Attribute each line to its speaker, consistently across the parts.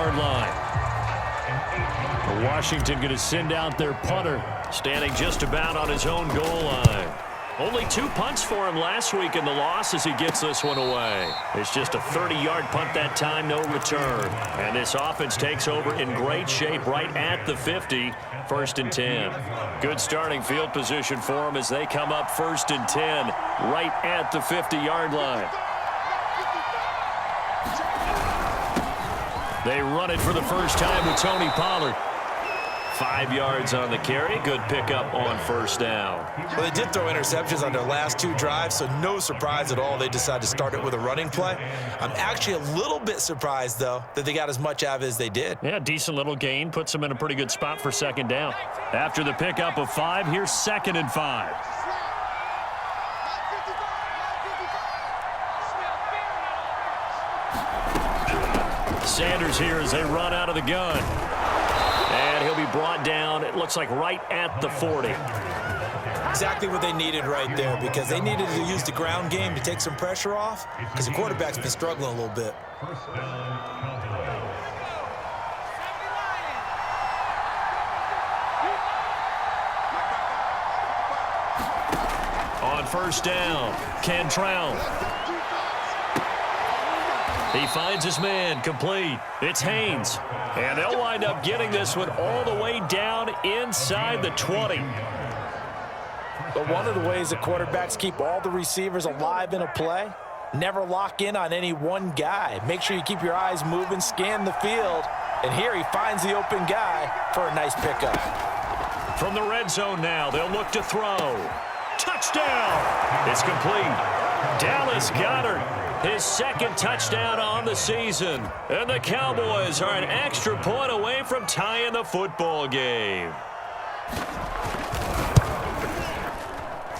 Speaker 1: 40-yard line. Washington going to send out their punter, standing just about on his own goal line. Only 2 punts for him last week in the loss as he gets this one away. It's just a 30-yard punt that time, no return. And this offense takes over in great shape right at the 50, 1st and 10. Good starting field position for them as they come up 1st and 10 right at the 50-yard line. They run it for the first time with Tony Pollard. 5 yards on the carry. Good pickup on 1st down.
Speaker 2: Well, they did throw interceptions on their last 2 drives, so no surprise at all they decided to start it with a running play. I'm actually a little bit surprised, though, that they got as much out of it as they did.
Speaker 1: Yeah, decent little gain. Puts them in a pretty good spot for 2nd down. After the pickup of 5, here's 2nd and 5. Sanders here as they run out of the gun. And he'll be brought down, it looks like, right at the 40.
Speaker 2: Exactly what they needed right there, because they needed to use the ground game to take some pressure off, because the quarterback's been struggling a little bit.
Speaker 1: On 1st down, Cantrell. He finds his man, complete. It's Haynes. And they'll wind up getting this one all the way down inside the 20.
Speaker 2: But one of the ways that quarterbacks keep all the receivers alive in a play, never lock in on any one guy. Make sure you keep your eyes moving, scan the field. And here he finds the open guy for a nice pickup.
Speaker 1: From the red zone now, they'll look to throw. Touchdown! It's complete. Dallas Goedert. His 2nd touchdown on the season. And the Cowboys are an extra point away from tying the football game.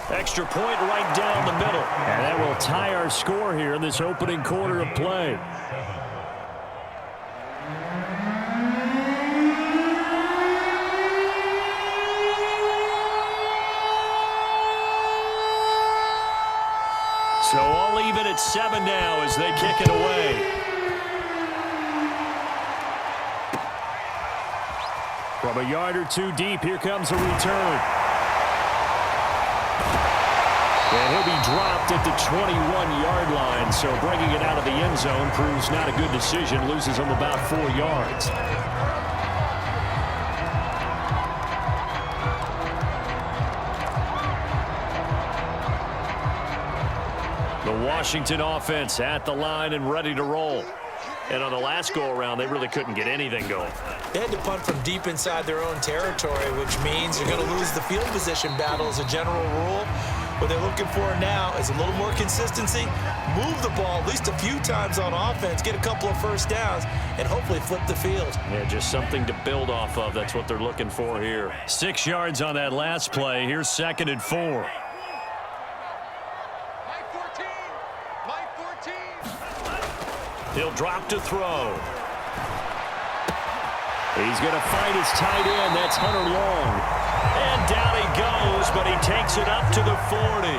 Speaker 1: Extra point right down the middle. And that will tie our score here in this opening quarter of play. So all even at 7 now as they kick it away. From a yard or 2 deep, here comes a return. And he'll be dropped at the 21-yard line, so bringing it out of the end zone proves not a good decision, loses him about 4 yards. The Washington offense at the line and ready to roll. And on the last go-around, they really couldn't get anything going.
Speaker 2: They had to punt from deep inside their own territory, which means you're going to lose the field position battle as a general rule. What they're looking for now is a little more consistency, move the ball at least a few times on offense, get a couple of 1st downs, and hopefully flip the field.
Speaker 1: Yeah, just something to build off of. That's what they're looking for here. 6 yards on that last play. Here's 2nd and 4. He'll drop to throw. He's going to find his tight end. That's Hunter Long. And down he goes, but he takes it up to the 40.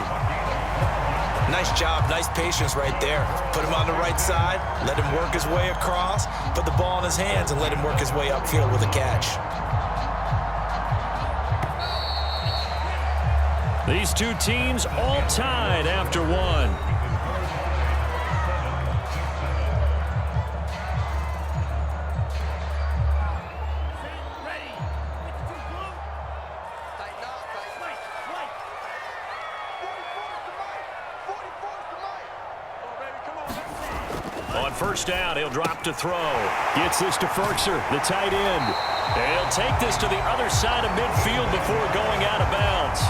Speaker 2: Nice job, nice patience right there. Put him on the right side, let him work his way across, put the ball in his hands, and let him work his way upfield with a catch.
Speaker 1: These 2 teams all tied after 1. On 1st down, he'll drop to throw. Gets this to Ferkser, the tight end. He'll take this to the other side of midfield before going out of bounds.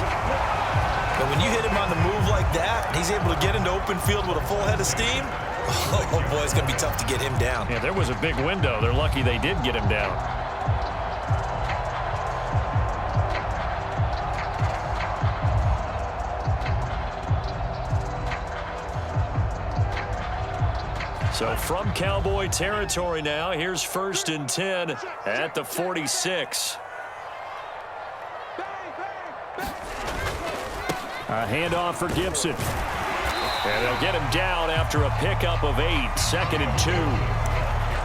Speaker 2: But when you hit him on the move like that, he's able to get into open field with a full head of steam. Oh, boy, it's going to be tough to get him down.
Speaker 1: Yeah, there was a big window. They're lucky they did get him down. So from Cowboy territory now, here's 1st and 10 at the 46. A handoff for Gibson. And they'll get him down after a pickup of 8, 2nd and 2.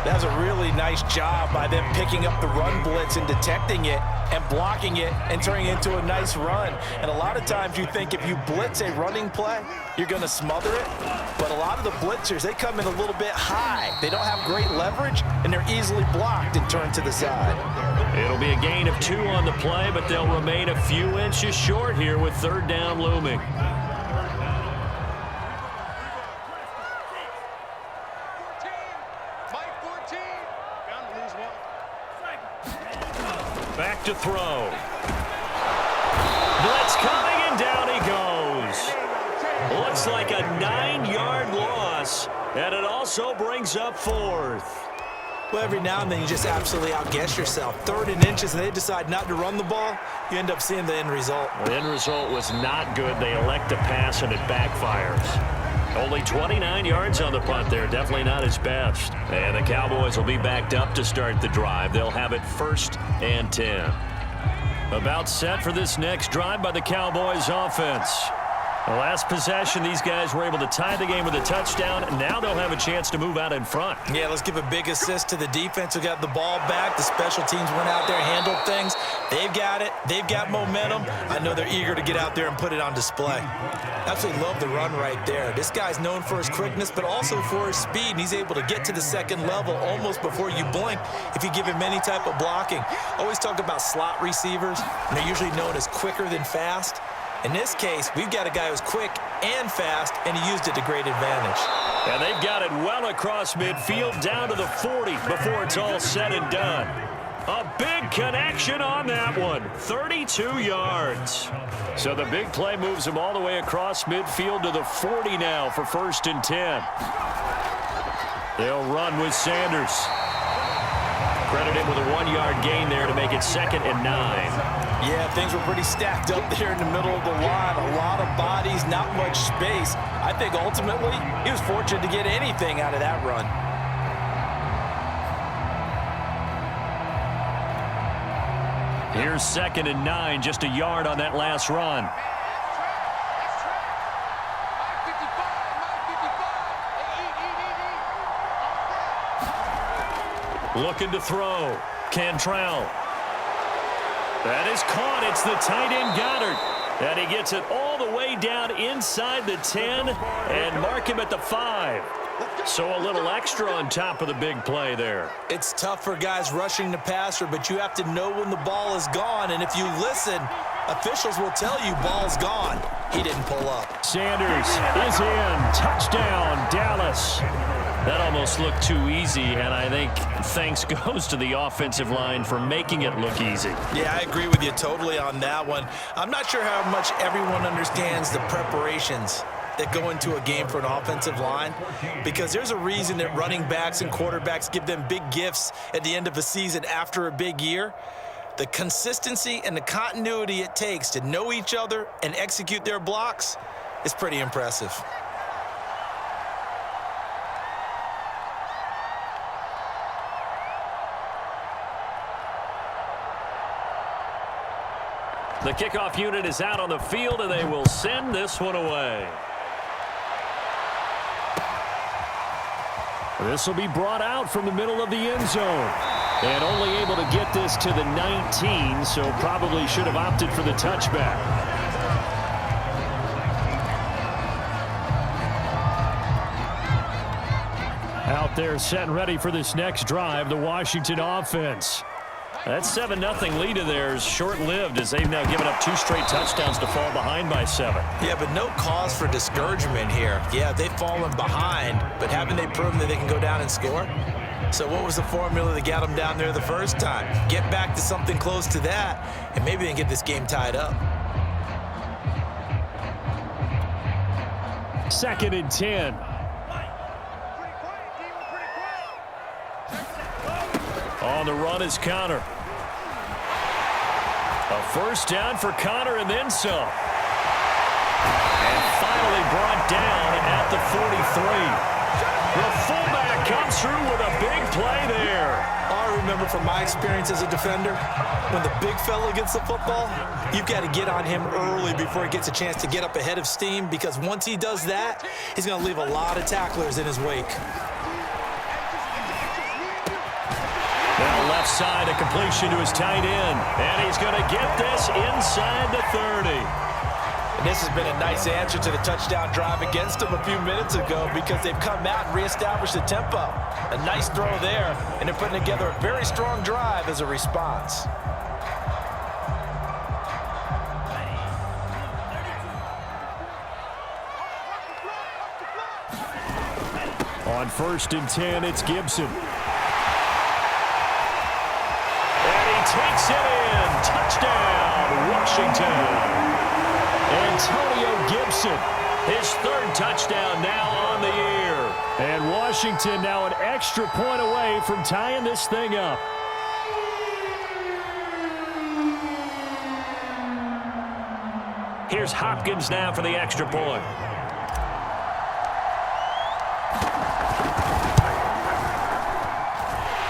Speaker 2: That was a really nice job by them picking up the run blitz and detecting it and blocking it and turning it into a nice run. And a lot of times you think if you blitz a running play, you're going to smother it. But a lot of the blitzers, they come in a little bit high. They don't have great leverage, and they're easily blocked and turned to the side.
Speaker 1: It'll be a gain of 2 on the play, but they'll remain a few inches short here with 3rd down looming. Back to throw. Blitz coming, and down he goes. Looks like a 9-yard loss, and it also brings up 4th.
Speaker 2: Well, every now and then you just absolutely outguess yourself. 3rd and inches, and they decide not to run the ball. You end up seeing the end result.
Speaker 1: The end result was not good. They elect to pass, and it backfires. Only 29 yards on the punt there. Definitely not his best. And the Cowboys will be backed up to start the drive. They'll have it 1st and 10. About set for this next drive by the Cowboys offense. The last possession, these guys were able to tie the game with a touchdown, and now they'll have a chance to move out in front.
Speaker 2: Yeah, let's give a big assist to the defense who got the ball back. The special teams went out there, handled things. They've got it. They've got momentum. I know they're eager to get out there and put it on display. Absolutely love the run right there. This guy's known for his quickness, but also for his speed, and he's able to get to the 2nd level almost before you blink if you give him any type of blocking. Always talk about slot receivers, and they're usually known as quicker than fast. In this case, we've got a guy who's quick and fast, and he used it to great advantage.
Speaker 1: And they've got it well across midfield down to the 40 before it's all said and done. A big connection on that one. 32 yards. So the big play moves him all the way across midfield to the 40 now for 1st and 10. They'll run with Sanders. Credit him with a 1-yard gain there to make it 2nd and 9.
Speaker 2: Yeah, things were pretty stacked up there in the middle of the line. A lot of bodies, not much space. I think ultimately he was fortunate to get anything out of that run.
Speaker 1: Here's 2nd and 9, just a yard on that last run. Looking to throw. Cantrell. That is caught. It's the tight end Goddard. And he gets it all the way down inside the 10 and mark him at the 5. So a little extra on top of the big play there.
Speaker 2: It's tough for guys rushing the passer, but you have to know when the ball is gone. And if you listen, officials will tell you ball's gone. He didn't pull up.
Speaker 1: Sanders is in. Touchdown, Dallas. That almost looked too easy, and I think thanks goes to the offensive line for making it look easy.
Speaker 2: Yeah, I agree with you totally on that one. I'm not sure how much everyone understands the preparations that go into a game for an offensive line, because there's a reason that running backs and quarterbacks give them big gifts at the end of a season after a big year. The consistency and the continuity it takes to know each other and execute their blocks is pretty impressive.
Speaker 1: The kickoff unit is out on the field, and they will send this one away. This will be brought out from the middle of the end zone. And only able to get this to the 19, so probably should have opted for the touchback. Out there set and ready for this next drive, the Washington offense. That 7-0 lead of theirs short-lived as they've now given up 2 straight touchdowns to fall behind by 7.
Speaker 2: Yeah, but no cause for discouragement here. Yeah, they've fallen behind, but haven't they proven that they can go down and score? So what was the formula that got them down there the first time? Get back to something close to that, and maybe they can get this game tied up.
Speaker 1: 2nd and 10. On the run is Connor. A first down for Connor and then some. And finally brought down at the 43. The fullback comes through with a big play there.
Speaker 2: I remember from my experience as a defender, when the big fella gets the football, you've got to get on him early before he gets a chance to get up ahead of steam, because once he does that, he's going to leave a lot of tacklers in his wake.
Speaker 1: left side, a completion to his tight end. And he's going to get this inside the 30.
Speaker 2: And this has been a nice answer to the touchdown drive against them a few minutes ago because they've come out and reestablished the tempo. A nice throw there, and they're putting together a very strong drive as a response.
Speaker 1: On 1st and 10, it's Gibson. And he takes it in. Touchdown, Washington. Antonio Gibson, his 3rd touchdown now on the year. And Washington now an extra point away from tying this thing up. Here's Hopkins now for the extra point.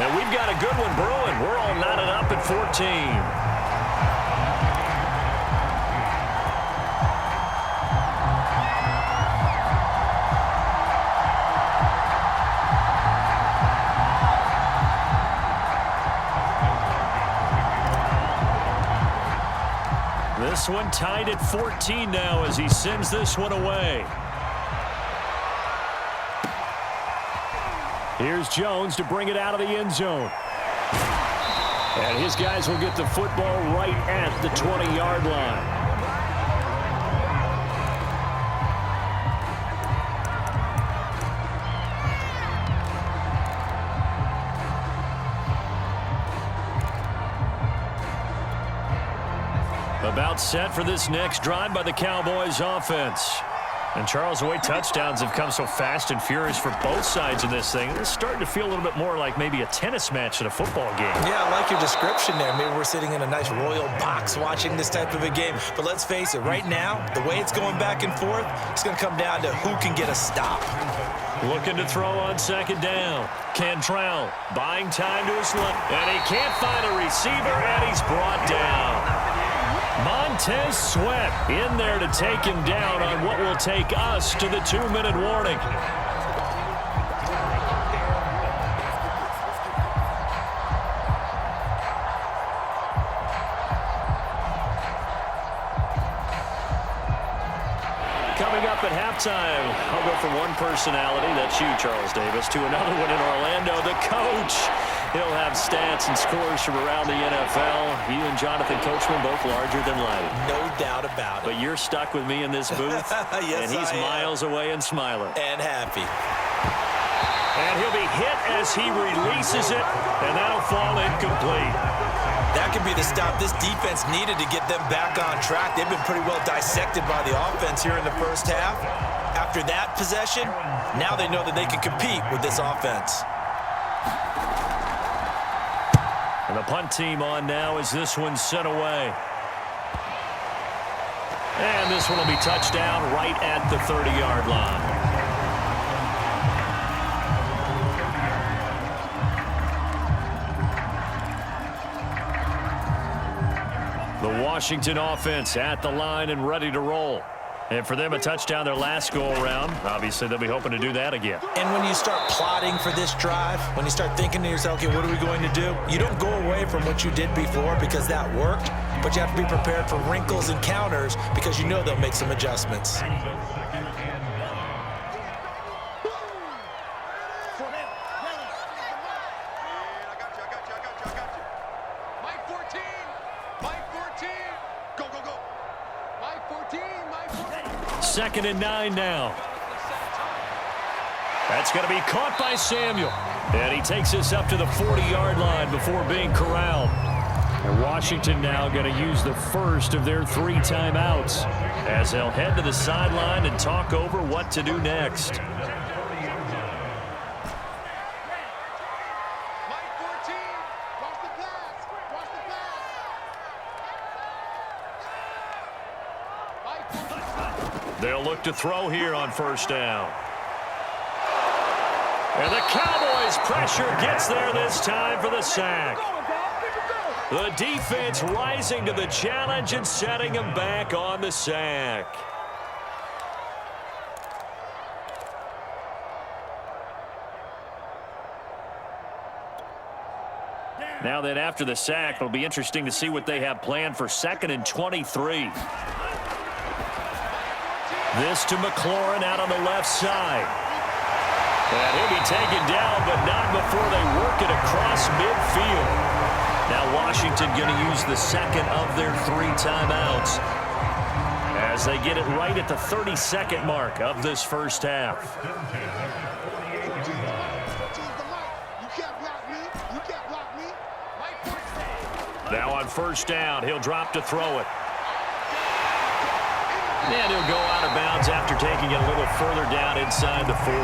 Speaker 1: And we've got a good one brewing. We're all knotted up at 14. This one tied at 14 now as he sends this one away. Here's Jones to bring it out of the end zone. And his guys will get the football right at the 20-yard line. About set for this next drive by the Cowboys offense. And Charles, the way touchdowns have come so fast and furious for both sides of this thing, it's starting to feel a little bit more like maybe a tennis match at a football game.
Speaker 2: Yeah, I like your description there. Maybe we're sitting in a nice royal box watching this type of a game. But let's face it, right now, the way it's going back and forth, it's going to come down to who can get a stop.
Speaker 1: Looking to throw on 2nd down. Cantrell buying time to his left. And he can't find a receiver, and he's brought down. Montez Sweat in there to take him down on what will take us to the 2-minute warning. Coming up at halftime, I'll go from one personality, that's you, Charles Davis, to another one in Orlando, the coach. He'll have stats and scores from around the NFL. You and Jonathan Coachman both larger than life.
Speaker 2: No doubt about it.
Speaker 1: But you're stuck with me in this booth.
Speaker 2: Yes,
Speaker 1: and he's
Speaker 2: I am.
Speaker 1: Miles away and smiling.
Speaker 2: And happy.
Speaker 1: And he'll be hit as he releases it, and that'll fall incomplete.
Speaker 2: That could be the stop this defense needed to get them back on track. They've been pretty well dissected by the offense here in the first half. After that possession, now they know that they can compete with this offense.
Speaker 1: And the punt team on now as this one's sent away. And this one will be touchdown right at the 30-yard line. The Washington offense at the line and ready to roll. And for them, a touchdown their last go-around. Obviously, they'll be hoping to do that again.
Speaker 2: And when you start plotting for this drive, when you start thinking to yourself, okay, what are we going to do? You don't go away from what you did before because that worked, but you have to be prepared for wrinkles and counters because you know they'll make some adjustments.
Speaker 1: Second and 9 now. That's going to be caught by Samuel. And he takes us up to the 40-yard line before being corralled. And Washington now going to use the first of their 3 timeouts as they'll head to the sideline and talk over what to do next. They'll look to throw here on 1st down. And the Cowboys pressure gets there this time for the sack. The defense rising to the challenge and setting them back on the sack. Now then, after the sack, it'll be interesting to see what they have planned for 2nd and 23. This to McLaurin out on the left side. And he'll be taken down, but not before they work it across midfield. Now Washington going to use the second of their 3 timeouts as they get it right at the 32nd mark of this first half. Now on first down, he'll drop to throw it. And he'll go out of bounds after taking it a little further down inside the 40.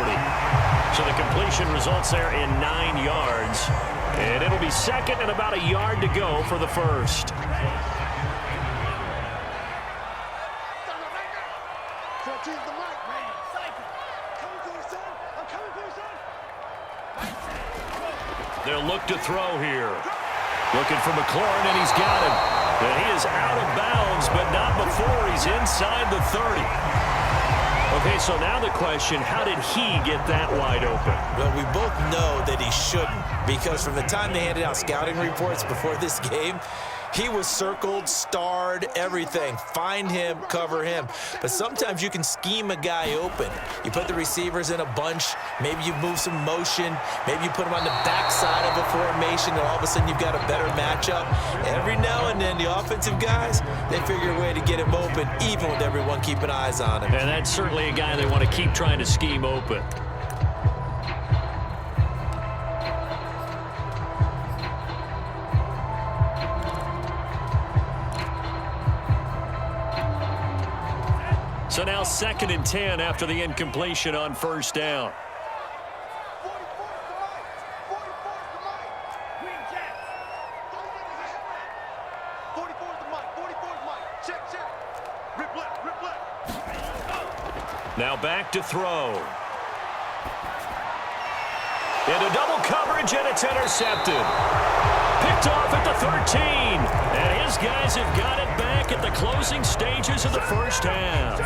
Speaker 1: So the completion results there in 9 yards. And it'll be 2nd and about a yard to go for the first. They'll look to throw here. Looking for McLaurin, and he's got him. And he is out of bounds, but not before he's inside the 30. Okay, so now the question, how did he get that wide open?
Speaker 2: Well, we both know that he shouldn't, because from the time they handed out scouting reports before this game, he was circled, starred, everything. Find him, cover him. But sometimes you can scheme a guy open. You put the receivers in a bunch. Maybe you move some motion. Maybe you put them on the backside of a formation, and all of a sudden you've got a better matchup. Every now and then, the offensive guys, they figure a way to get him open, even with everyone keeping eyes on him.
Speaker 1: And that's certainly a guy they want to keep trying to scheme open. So now 2nd and 10 after the incompletion on first down. Now back to throw. Into double coverage, and it's intercepted. Picked off at the 13. And his guys have got it back at the closing stages of the first half.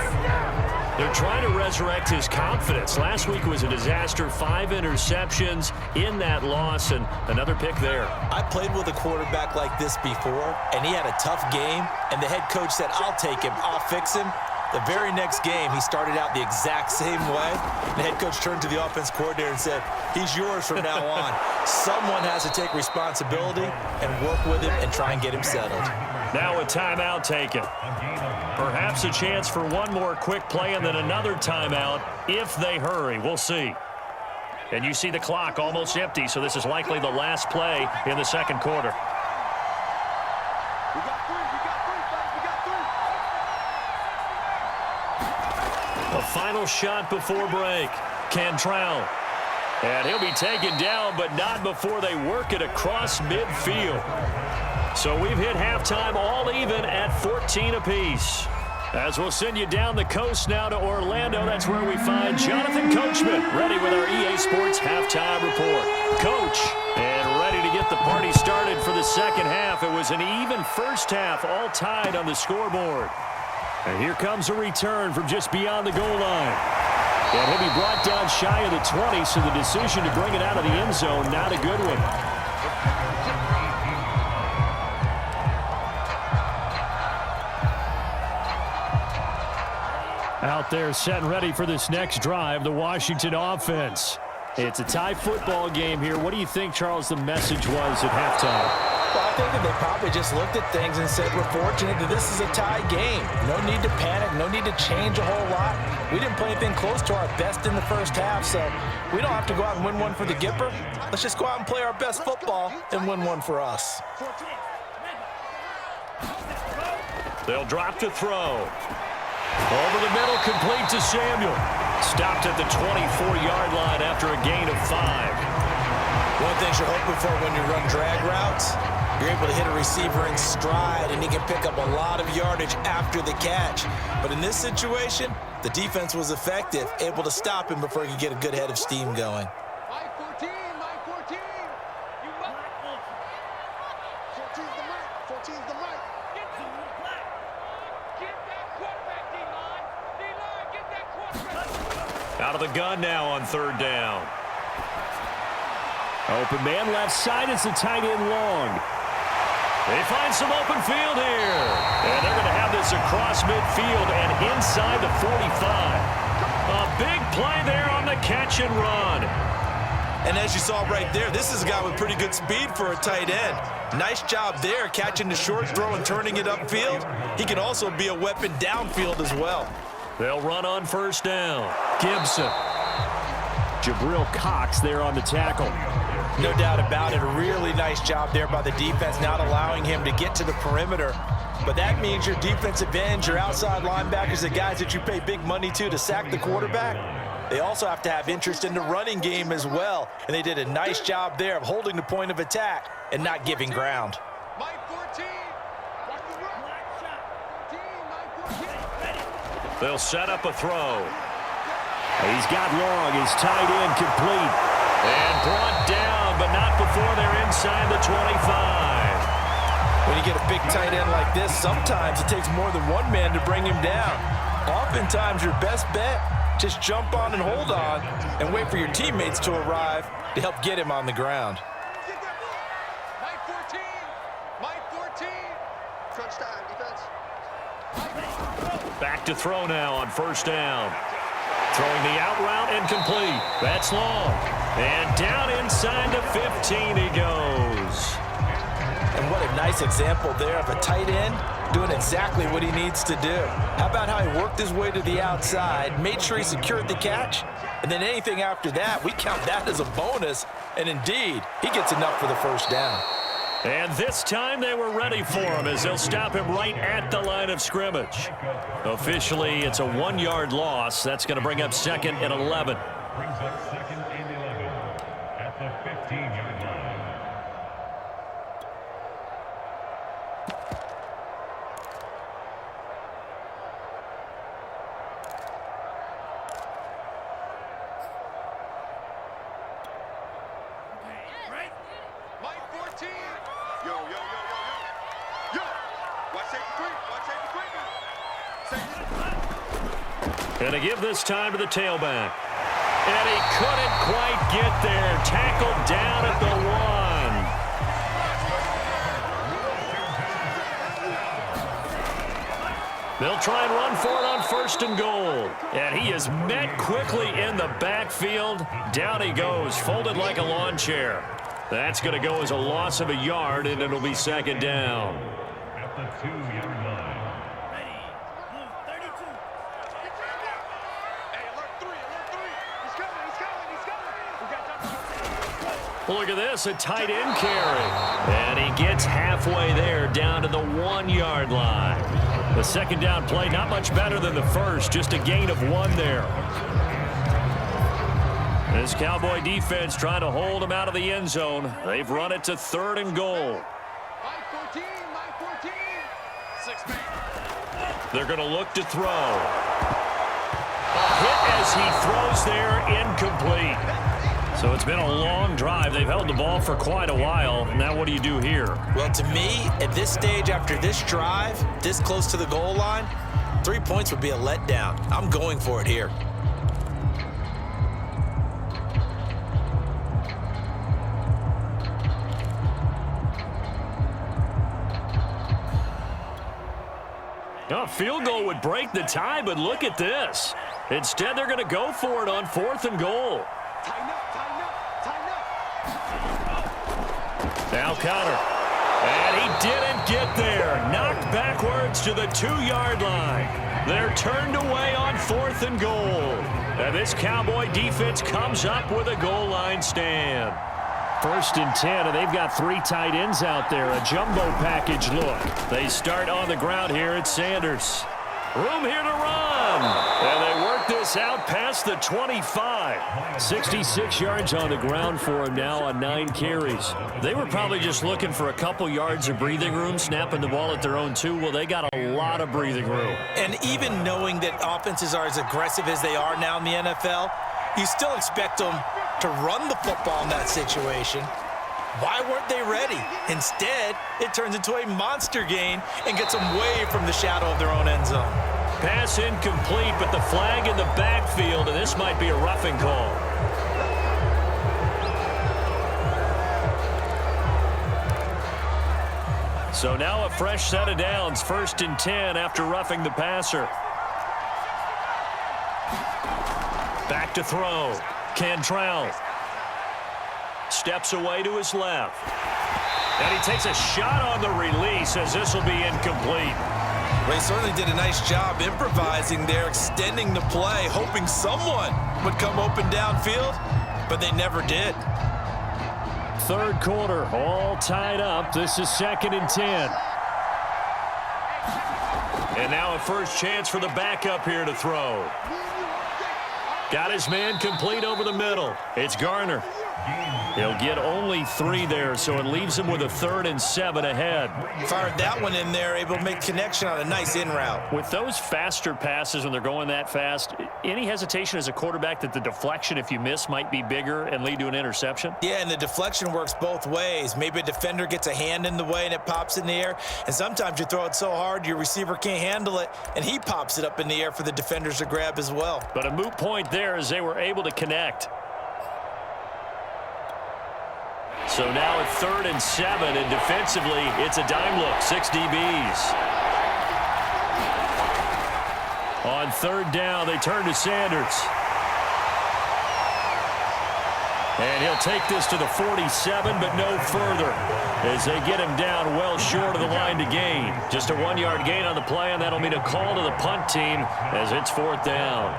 Speaker 1: They're trying to resurrect his confidence. Last week was a disaster. 5 interceptions in that loss, and another pick there.
Speaker 2: I played with a quarterback like this before, and he had a tough game, and the head coach said, I'll take him, I'll fix him. The very next game, he started out the exact same way. The head coach turned to the offense coordinator and said, he's yours from now on. Someone has to take responsibility and work with him and try and get him settled.
Speaker 1: Now a timeout taken. Perhaps a chance for one more quick play and then another timeout if they hurry. We'll see. And you see the clock almost empty, so this is likely the last play in the second quarter. A final shot before break. Cantrell. And he'll be taken down, but not before they work it across midfield. So we've hit halftime all even at 14 apiece. As we'll send you down the coast now to Orlando, that's where we find Jonathan Coachman, ready with our EA Sports halftime report. Coach, and ready to get the party started for the second half. It was an even first half, all tied on the scoreboard. And here comes a return from just beyond the goal line. And he'll be brought down shy of the 20, so the decision to bring it out of the end zone, not a good one. Out there set and ready for this next drive, the Washington offense. It's a tie football game here. What do you think, Charles, the message was at halftime?
Speaker 2: Well, I think that they probably just looked at things and said, we're fortunate that this is a tie game. No need to panic, no need to change a whole lot. We didn't play anything close to our best in the first half, so we don't have to go out and win one for the Gipper. Let's just go out and play our best football and win one for us.
Speaker 1: They'll drop to throw. Over the middle, complete to Samuel. Stopped at the 24-yard line after a gain of 5.
Speaker 2: One thing you're hoping for when you run drag routes, you're able to hit a receiver in stride, and he can pick up a lot of yardage after the catch. But in this situation, the defense was effective, able to stop him before he could get a good head of steam going.
Speaker 1: Out of the gun now on third down. Open man left side. It's a tight end long. They find some open field here. And they're going to have this across midfield and inside the 45. A big play there on the catch and run.
Speaker 2: And as you saw right there, this is a guy with pretty good speed for a tight end. Nice job there, catching the short throw and turning it upfield. He can also be a weapon downfield as well.
Speaker 1: They'll run on first down. Gibson. Jabril Cox there on the tackle.
Speaker 2: No doubt about it. A really nice job there by the defense, not allowing him to get to the perimeter. But that means your defensive ends, your outside linebackers, the guys that you pay big money to sack the quarterback, they also have to have interest in the running game as well. And they did a nice job there of holding the point of attack and not giving ground.
Speaker 1: They'll set up a throw. He's got long. His tight end complete. And brought down, but not before they're inside the 25.
Speaker 2: When you get a big tight end like this, sometimes it takes more than one man to bring him down. Oftentimes, your best bet, just jump on and hold on and wait for your teammates to arrive to help get him on the ground.
Speaker 1: Back to throw now on first down. Throwing the out route and complete. That's long. And down inside the 15 he goes.
Speaker 2: And what a nice example there of a tight end doing exactly what he needs to do. How about how he worked his way to the outside, made sure he secured the catch, and then anything after that, we count that as a bonus. And indeed, he gets enough for the first down.
Speaker 1: And this time they were ready for him as they'll stop him right at the line of scrimmage. Officially, it's a 1-yard loss. That's going to bring up 2nd and 11.
Speaker 3: Brings up 2nd and 11 at the 15-yard line.
Speaker 1: Going to give this time to the tailback. And he couldn't quite get there. Tackled down at the 1. They'll try and run for it on 1st and goal. And he is met quickly in the backfield. Down he goes, folded like a lawn chair. That's going to go as a loss of a yard, and it'll be 2nd down.
Speaker 3: At the 2-yard line.
Speaker 1: Look at this, a tight end carry. And he gets halfway there down to the 1-yard line. The 2nd down play, not much better than the first, just a gain of 1 there. This Cowboy defense trying to hold him out of the end zone. They've run it to 3rd and goal. They're going to look to throw. A hit as he throws there, incomplete. So it's been a long drive. They've held the ball for quite a while. Now what do you do here?
Speaker 2: Well, to me, at this stage after this drive, this close to the goal line, 3 points would be a letdown. I'm going for it here.
Speaker 1: A field goal would break the tie, but look at this. Instead, they're going to go for it on 4th and goal. Now counter. And he didn't get there. Knocked backwards to the 2-yard line. They're turned away on 4th and goal. And this Cowboy defense comes up with a goal line stand. 1st and 10, and they've got 3 tight ends out there. A jumbo package look. They start on the ground here at Sanders. Room here to run. And they work this out past the 25. 66 yards on the ground for him now on 9 carries. They were probably just looking for a couple yards of breathing room, snapping the ball at their own 2. Well, they got a lot of breathing room.
Speaker 2: And even knowing that offenses are as aggressive as they are now in the NFL, you still expect them to run the football in that situation. Why weren't they ready? Instead, it turns into a monster gain and gets them way from the shadow of their own end zone.
Speaker 1: Pass incomplete, but the flag in the backfield, and this might be a roughing call. So now a fresh set of downs, 1st and 10 after roughing the passer. Back to throw. Cantrell steps away to his left. And he takes a shot on the release as this will be incomplete.
Speaker 2: Well, he certainly did a nice job improvising there, extending the play, hoping someone would come open downfield, but they never did.
Speaker 1: 3rd quarter, all tied up. This is 2nd and 10. And now a first chance for the backup here to throw. Got his man complete over the middle. It's Garner. He'll get only 3 there, so it leaves him with a 3rd and 7 ahead.
Speaker 2: Fired that one in there, able to make connection on a nice in route.
Speaker 1: With those faster passes when they're going that fast, any hesitation as a quarterback that the deflection, if you miss, might be bigger and lead to an interception?
Speaker 2: Yeah, and the deflection works both ways. Maybe a defender gets a hand in the way and it pops in the air, and sometimes you throw it so hard your receiver can't handle it, and he pops it up in the air for the defenders to grab as well.
Speaker 1: But a moot point there as they were able to connect. So now at 3rd and 7, and defensively, it's a dime look, 6 DBs. On 3rd down, they turn to Sanders. And he'll take this to the 47, but no further, as they get him down well short of the line to gain. Just a 1-yard gain on the play, and that'll mean a call to the punt team as it's 4th down.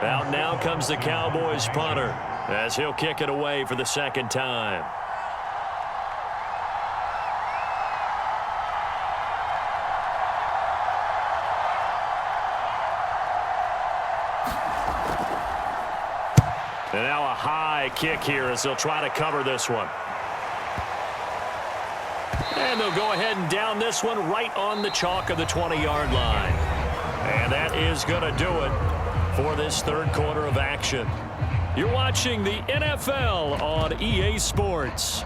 Speaker 1: Out now comes the Cowboys punter as he'll kick it away for the 2nd time. And now a high kick here as they'll try to cover this one. And they'll go ahead and down this one right on the chalk of the 20-yard line. And that is going to do it for this 3rd quarter of action. You're watching the NFL on EA Sports.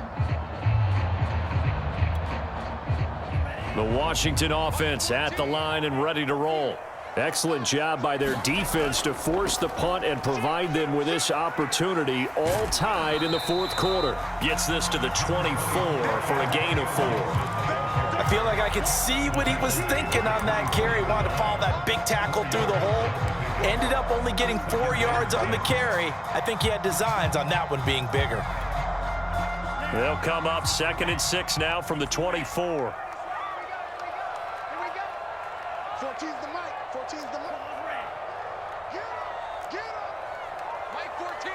Speaker 1: The Washington offense at the line and ready to roll. Excellent job by their defense to force the punt and provide them with this opportunity, all tied in the 4th quarter. Gets this to the 24 for a gain of 4.
Speaker 2: I feel like I could see what he was thinking on that carry. Wanted to follow that big tackle through the hole. Ended up only getting 4 yards on the carry. I think he had designs on that one being bigger.
Speaker 1: They'll come up 2nd and 6 now from the 24.
Speaker 4: 14's the mic. 14's the mic. Get up. Mike 14.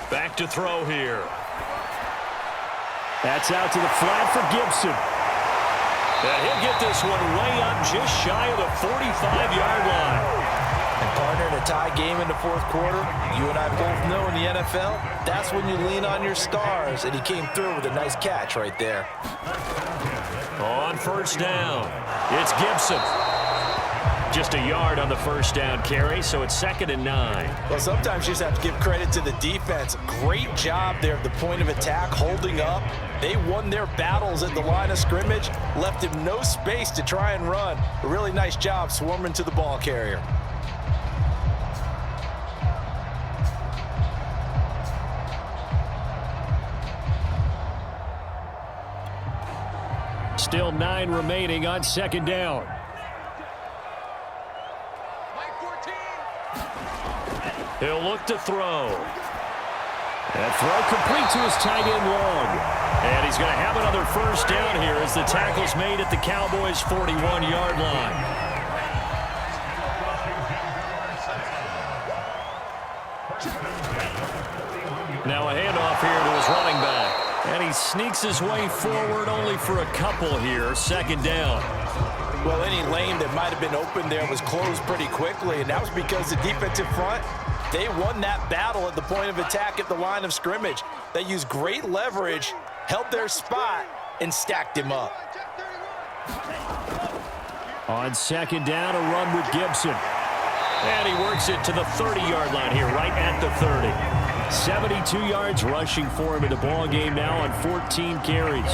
Speaker 1: Back to throw here. That's out to the flat for Gibson. And he'll get this one way up just shy of the 45-yard line.
Speaker 2: And partner, in a tie game in the 4th quarter, you and I both know in the NFL, that's when you lean on your stars, and he came through with a nice catch right there.
Speaker 1: On 1st down, it's Gibson. Just a yard on the 1st down carry, so it's 2nd and 9.
Speaker 2: Well, sometimes you just have to give credit to the defense. Great job there at the point of attack, holding up. They won their battles at the line of scrimmage, left him no space to try and run. A really nice job swarming to the ball carrier.
Speaker 1: Still 9 remaining on 2nd down. He'll look to throw. That throw complete to his tight end Long. And he's going to have another 1st down here as the tackle's made at the Cowboys' 41-yard line. Now a handoff here to his running back. And he sneaks his way forward only for a couple here. 2nd down.
Speaker 2: Well, any lane that might have been open there was closed pretty quickly, and that was because the defensive front, they won that battle at the point of attack at the line of scrimmage. They used great leverage, held their spot, and stacked him up.
Speaker 1: On 2nd down, a run with Gibson. And he works it to the 30-yard line here, right at the 30. 72 yards rushing for him in the ball game now on 14 carries.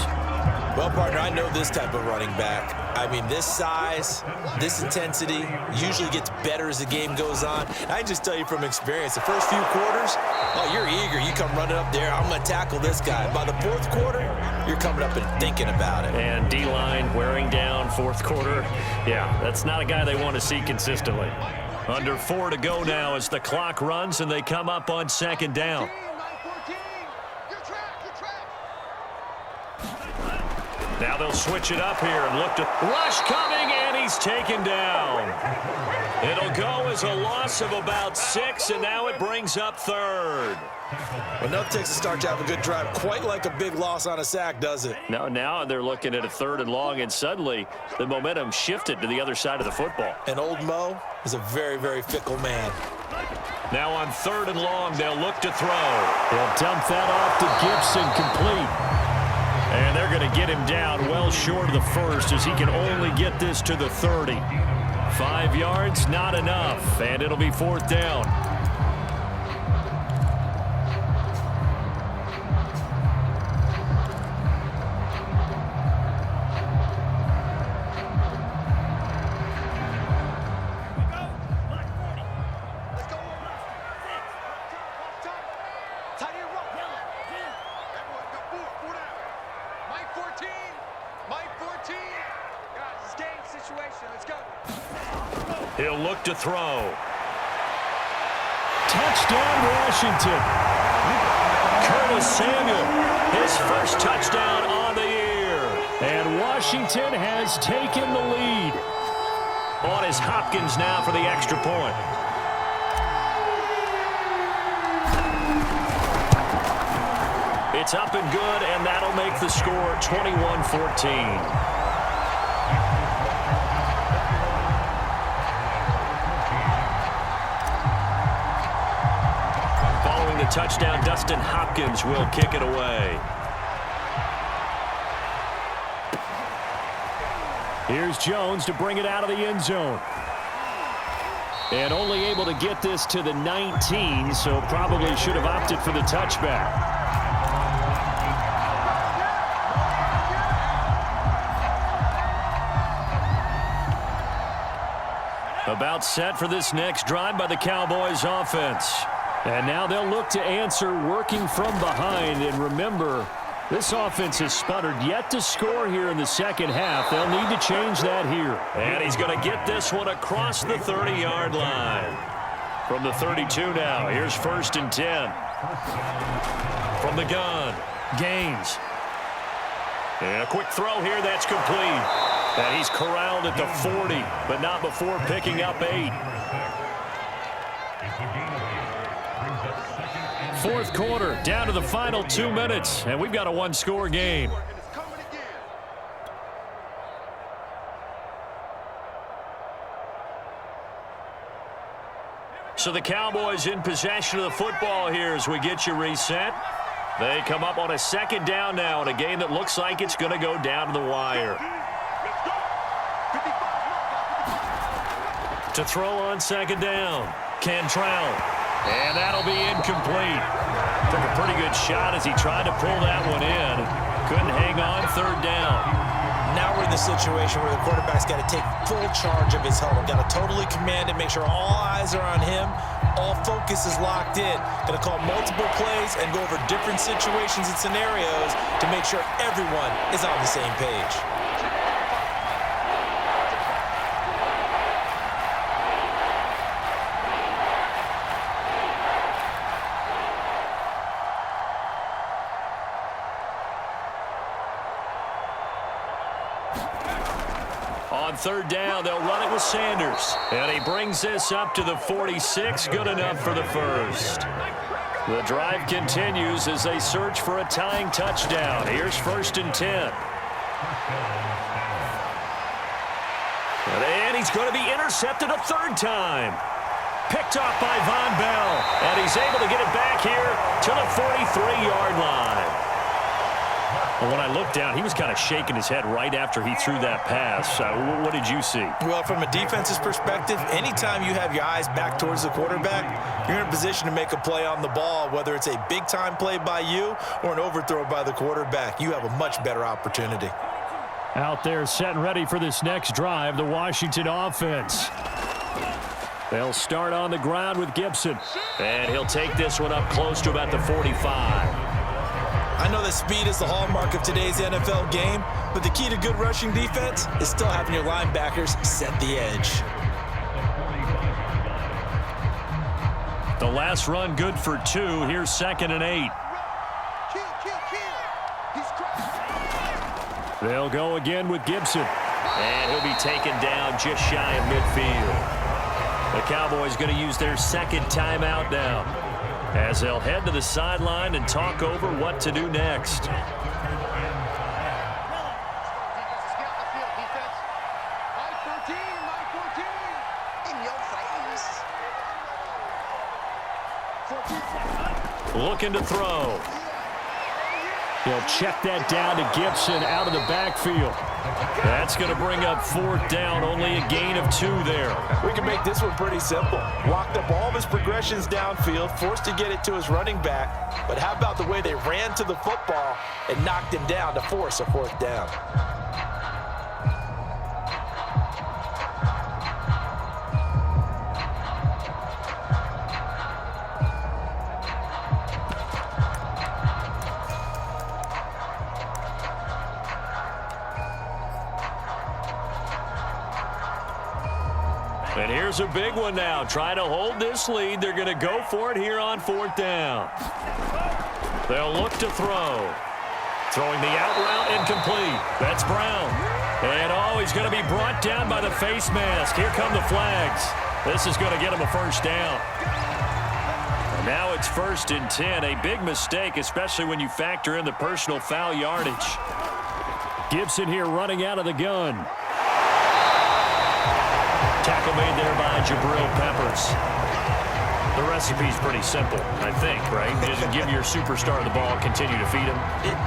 Speaker 2: Well, partner, I know this type of running back. I mean, this size, this intensity usually gets better as the game goes on. I just tell you from experience, the first few quarters, oh, you're eager. You come running up there, I'm going to tackle this guy. By the fourth quarter, you're coming up and thinking about it.
Speaker 1: And D-line wearing down fourth quarter. Yeah, that's not a guy they want to see consistently. Under 4 to go now as the clock runs and they come up on second down. Now they'll switch it up here and look to rush coming, and he's taken down. It'll go as a loss of about 6, and now it brings up third.
Speaker 2: Well, nothing takes a start to have a good drive, quite like a big loss on a sack, does it?
Speaker 1: Now they're looking at a 3rd and long, and suddenly the momentum shifted to the other side of the football.
Speaker 2: And old Mo is a very, very fickle man.
Speaker 1: Now on 3rd and long, they'll look to throw. They'll dump that off to Gibson, complete. And they're going to get him down well short of the first as he can only get this to the 30. 5 yards, not enough, and it'll be 4th down. He'll look to throw. Touchdown, Washington. Curtis Samuel, his first touchdown on the year. And Washington has taken the lead. On is Hopkins now for the extra point. It's up and good, and that'll make the score 21-14. Touchdown, Dustin Hopkins will kick it away. Here's Jones to bring it out of the end zone. And only able to get this to the 19, so probably should have opted for the touchback. About set for this next drive by the Cowboys offense. And now they'll look to answer working from behind. And remember, this offense has sputtered yet to score here in the second half. They'll need to change that here. And he's going to get this one across the 30-yard line. From the 32 now, here's 1st and 10. From the gun, Gaines. And a quick throw here, that's complete. And he's corralled at the 40, but not before picking up 8. 4th quarter, down to the final 2 minutes, and we've got a one-score game. So the Cowboys in possession of the football here as we get you reset. They come up on a 2nd down now in a game that looks like it's going to go down to the wire. To throw on 2nd down, Cantrell. And that'll be incomplete. Took a pretty good shot as he tried to pull that one in. Couldn't hang on 3rd down.
Speaker 2: Now we're in the situation where the quarterback's got to take full charge of his huddle. Got to totally command it, make sure all eyes are on him. All focus is locked in. Going to call multiple plays and go over different situations and scenarios to make sure everyone is on the same page.
Speaker 1: On 3rd down, they'll run it with Sanders. And he brings this up to the 46. Good enough for the first. The drive continues as they search for a tying touchdown. Here's 1st and 10. And he's going to be intercepted a 3rd time. Picked off by Von Bell. And he's able to get it back here to the 43-yard line. Well, when I looked down, he was kind of shaking his head right after he threw that pass. What did you see?
Speaker 2: Well, from a defense's perspective, anytime you have your eyes back towards the quarterback, you're in a position to make a play on the ball, whether it's a big-time play by you or an overthrow by the quarterback. You have a much better opportunity.
Speaker 1: Out there set and ready for this next drive, the Washington offense. They'll start on the ground with Gibson. And he'll take this one up close to about the 45.
Speaker 2: I know that speed is the hallmark of today's NFL game, but the key to good rushing defense is still having your linebackers set the edge.
Speaker 1: The last run good for 2. Here's 2nd and 8. They'll go again with Gibson. And he'll be taken down just shy of midfield. The Cowboys going to use their second timeout now, as they'll head to the sideline and talk over what to do next. Looking to throw. He'll check that down to Gibson out of the backfield. That's going to bring up 4th down, only a gain of 2 there.
Speaker 2: We can make this one pretty simple. Locked up all of his progressions downfield, forced to get it to his running back. But how about the way they ran to the football and knocked him down to force a 4th down?
Speaker 1: And here's a big one now. Trying to hold this lead. They're going to go for it here on 4th down. They'll look to throw. Throwing the out route incomplete. That's Brown. And he's going to be brought down by the face mask. Here come the flags. This is going to get him a 1st down. And now it's 1st and 10. A big mistake, especially when you factor in the personal foul yardage. Gibson here running out of the gun. Tackle made there by Jabril Peppers. The recipe's pretty simple, I think, right? Just give your superstar the ball, continue to feed him.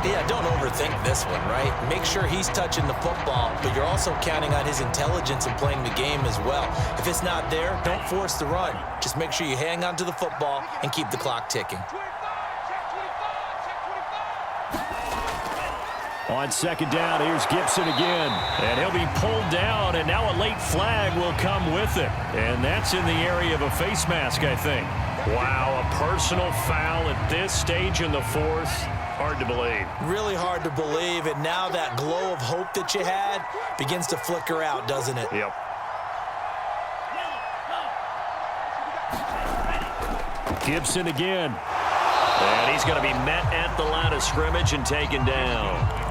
Speaker 2: Yeah, don't overthink this one, right? Make sure he's touching the football, but you're also counting on his intelligence in playing the game as well. If it's not there, don't force the run. Just make sure you hang on to the football and keep the clock ticking.
Speaker 1: On 2nd down, here's Gibson again. And he'll be pulled down, and now a late flag will come with it. And that's in the area of a face mask, I think. Wow, a personal foul at this stage in the 4th. Hard to believe. Really hard to believe, and now that glow of hope that you had begins to flicker out, doesn't it? Yep. Gibson again. And he's going to be met at the line of scrimmage and taken down.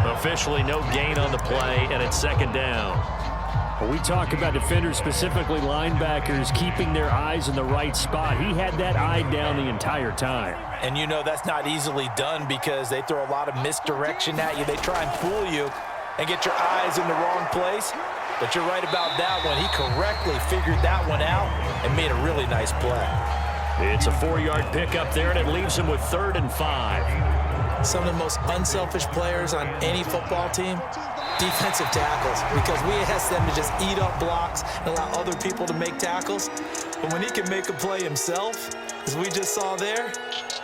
Speaker 1: Officially no gain on the play, and it's 2nd down. Well, we talk about defenders, specifically linebackers, keeping their eyes in the right spot. He had that eye down the entire time.
Speaker 2: And you know that's not easily done because they throw a lot of misdirection at you. They try and fool you and get your eyes in the wrong place. But you're right about that one. He correctly figured that one out and made a really nice play. It's a 4-yard pickup there, and it leaves him with 3rd and 5. Some of the most unselfish players on any football team, defensive tackles, because we ask them to just eat up blocks and allow other people to make tackles. But when he can make a play himself, as we just saw there,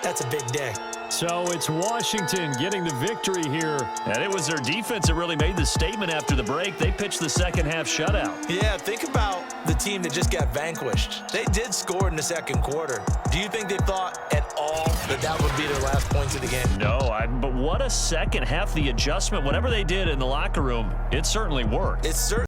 Speaker 2: that's a big day. So it's Washington getting the victory here. And it was their defense that really made the statement after the break. They pitched the second half shutout. Yeah, think about the team that just got vanquished. They did score in the 2nd quarter. Do you think they thought at all that that would be their last points of the game? No, but what a second half, the adjustment, whatever they did in the locker room, it certainly worked. It certainly